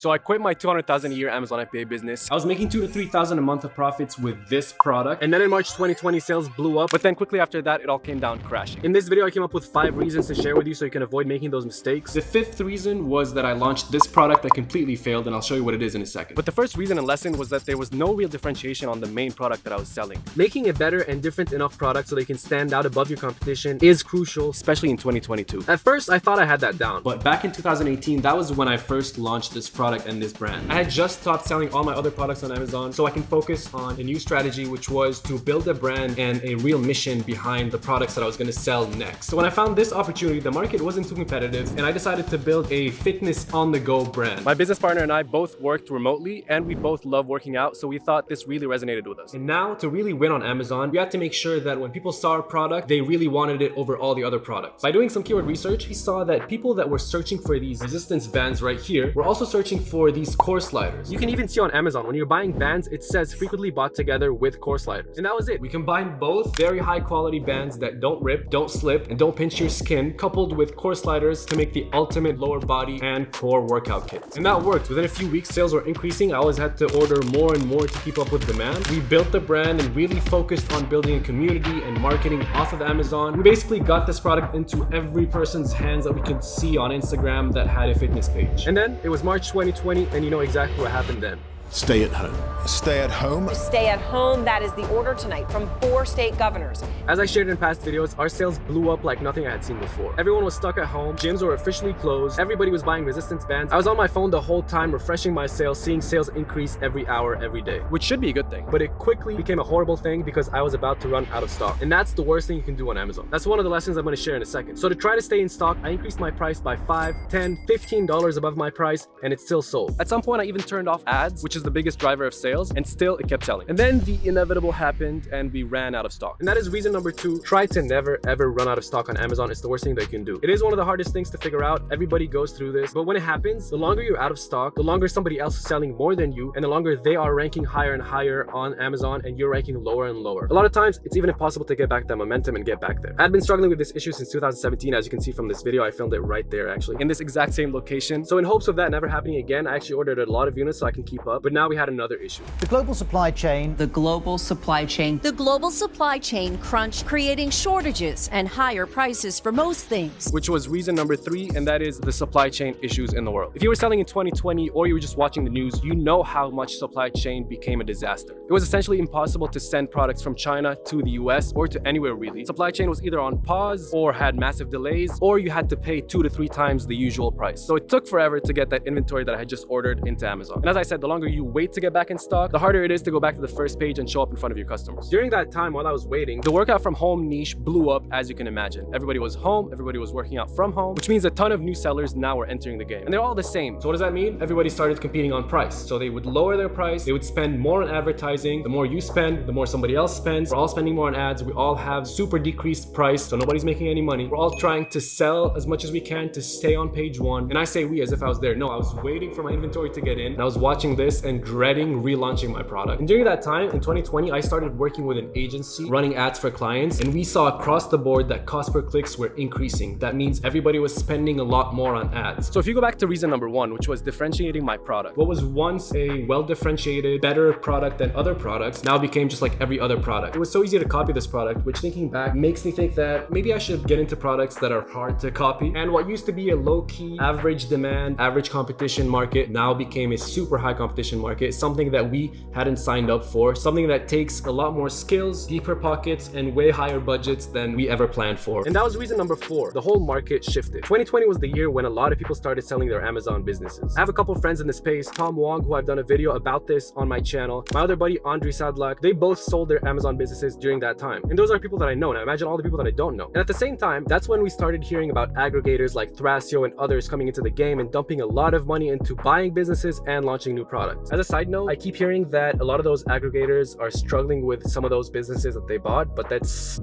So I quit my $200,000 a year Amazon FBA business. I was making $2,000 to $3,000 a month of profits with this product. And then in March 2020, sales blew up. But then quickly after that, it all came down crashing. In this video, I came up with 5 reasons to share with you so you can avoid making those mistakes. The 5th reason was that I launched this product that completely failed, and I'll show you what it is in a second. But the first reason and lesson was that there was no real differentiation on the main product that I was selling. Making a better and different enough product so they can stand out above your competition is crucial, especially in 2022. At first, I thought I had that down. But back in 2018, that was when I first launched this product and this brand. I had just stopped selling all my other products on Amazon so I can focus on a new strategy, which was to build a brand and a real mission behind the products that I was going to sell next. So when I found this opportunity, the market wasn't too competitive, and I decided to build a fitness on-the-go brand. My business partner and I both worked remotely, and we both love working out, so we thought this really resonated with us. And now, to really win on Amazon, we had to make sure that when people saw our product, they really wanted it over all the other products. By doing some keyword research, we saw that people that were searching for these resistance bands right here were also searching for these core sliders. You can even see on Amazon, when you're buying bands, it says frequently bought together with core sliders. And that was it. We combined both very high quality bands that don't rip, don't slip, and don't pinch your skin, coupled with core sliders to make the ultimate lower body and core workout kit. And that worked. Within a few weeks, sales were increasing. I always had to order more and more to keep up with demand. We built the brand and really focused on building a community and marketing off of Amazon. We basically got this product into every person's hands that we could see on Instagram that had a fitness page. And then it was March 2020, and you know exactly what happened then. Stay at home. Stay at home? Stay at home. That is the order tonight from 4 state governors. As I shared in past videos, our sales blew up like nothing I had seen before. Everyone was stuck at home. Gyms were officially closed. Everybody was buying resistance bands. I was on my phone the whole time refreshing my sales, seeing sales increase every hour, every day, which should be a good thing. But it quickly became a horrible thing because I was about to run out of stock. And that's the worst thing you can do on Amazon. That's one of the lessons I'm going to share in a second. So to try to stay in stock, I increased my price by $5, $10, $15 above my price, and it still sold. At some point, I even turned off ads, which is the biggest driver of sales, and still it kept selling. And then the inevitable happened and we ran out of stock. And that is reason number 2. Try to never ever run out of stock on Amazon. It's the worst thing that you can do. It is one of the hardest things to figure out. Everybody goes through this, but when it happens, the longer you're out of stock, the longer somebody else is selling more than you, and the longer they are ranking higher and higher on Amazon and you're ranking lower and lower. A lot of times it's even impossible to get back that momentum and get back there. I've been struggling with this issue since 2017, as you can see from this video. I filmed it right there actually, in this exact same location. So in hopes of that never happening again, I actually ordered a lot of units so I can keep up, but now we had another issue. The global supply chain. The global supply chain. The global supply chain crunch, creating shortages and higher prices for most things. Which was reason number 3, and that is the supply chain issues in the world. If you were selling in 2020 or you were just watching the news, you know how much supply chain became a disaster. It was essentially impossible to send products from China to the US or to anywhere really. Supply chain was either on pause or had massive delays, or you had to pay 2 to 3 times the usual price. So it took forever to get that inventory that I had just ordered into Amazon. And as I said, the longer you wait to get back in stock, the harder it is to go back to the first page and show up in front of your customers. During that time, while I was waiting, the workout from home niche blew up, as you can imagine. Everybody was home, everybody was working out from home, which means a ton of new sellers now were entering the game. And they're all the same. So what does that mean? Everybody started competing on price. So they would lower their price, they would spend more on advertising. The more you spend, the more somebody else spends. We're all spending more on ads. We all have super decreased price, so nobody's making any money. We're all trying to sell as much as we can to stay on page 1. And I say we as if I was there. No, I was waiting for my inventory to get in, and I was watching this and dreading relaunching my product. And during that time, in 2020, I started working with an agency running ads for clients, and we saw across the board that cost per clicks were increasing. That means everybody was spending a lot more on ads. So if you go back to reason number 1, which was differentiating my product, what was once a well-differentiated, better product than other products now became just like every other product. It was so easy to copy this product, which thinking back makes me think that maybe I should get into products that are hard to copy. And what used to be a low-key, average demand, average competition market now became a super high competition market, something that we hadn't signed up for, something that takes a lot more skills, deeper pockets, and way higher budgets than we ever planned for. And that was reason number 4. The whole market shifted. 2020 was the year when a lot of people started selling their Amazon businesses. I have a couple friends in the space, Tom Wong, who I've done a video about this on my channel, my other buddy Andre Sadlak. They both sold their Amazon businesses during that time. And those are people that I know. Now imagine all the people that I don't know. And at the same time, that's when we started hearing about aggregators like Thrasio and others coming into the game and dumping a lot of money into buying businesses and launching new products. As a side note, I keep hearing that a lot of those aggregators are struggling with some of those businesses that they bought, but that's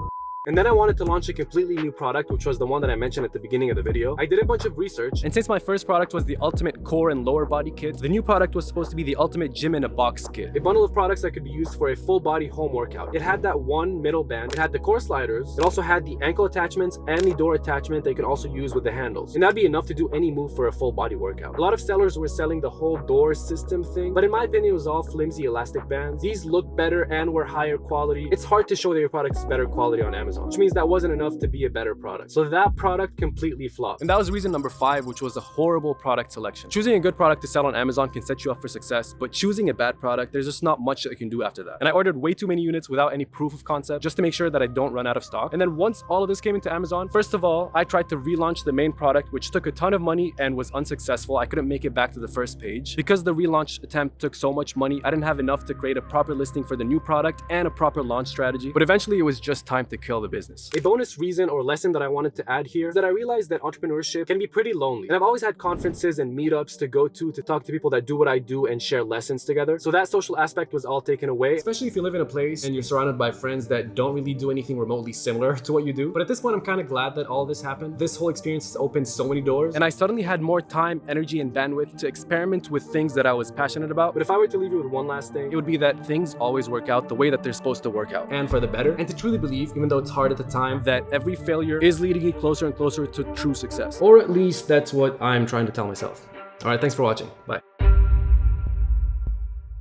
And then I wanted to launch a completely new product, which was the one that I mentioned at the beginning of the video. I did a bunch of research, and since my first product was the ultimate core and lower body kit, the new product was supposed to be the ultimate gym in a box kit. A bundle of products that could be used for a full body home workout. It had that one middle band, it had the core sliders, it also had the ankle attachments and the door attachment that you can also use with the handles. And that'd be enough to do any move for a full body workout. A lot of sellers were selling the whole door system thing, but in my opinion, it was all flimsy elastic bands. These looked better and were higher quality. It's hard to show that your product is better quality on Amazon, which means that wasn't enough to be a better product. So that product completely flopped. And that was reason number 5, which was a horrible product selection. Choosing a good product to sell on Amazon can set you up for success, but choosing a bad product, there's just not much that you can do after that. And I ordered way too many units without any proof of concept just to make sure that I don't run out of stock. And then once all of this came into Amazon, first of all, I tried to relaunch the main product, which took a ton of money and was unsuccessful. I couldn't make it back to the first page. Because the relaunch attempt took so much money, I didn't have enough to create a proper listing for the new product and a proper launch strategy. But eventually it was just time to kill the business. A bonus reason or lesson that I wanted to add here is that I realized that entrepreneurship can be pretty lonely. And I've always had conferences and meetups to go to talk to people that do what I do and share lessons together. So that social aspect was all taken away, especially if you live in a place and you're surrounded by friends that don't really do anything remotely similar to what you do. But at this point, I'm kind of glad that all this happened. This whole experience has opened so many doors, and I suddenly had more time, energy, and bandwidth to experiment with things that I was passionate about. But if I were to leave you with one last thing, it would be that things always work out the way that they're supposed to work out, and for the better. And to truly believe, even though it's hard at the time, that every failure is leading you closer and closer to true success. Or at least that's what I'm trying to tell myself. All right, thanks for watching. Bye.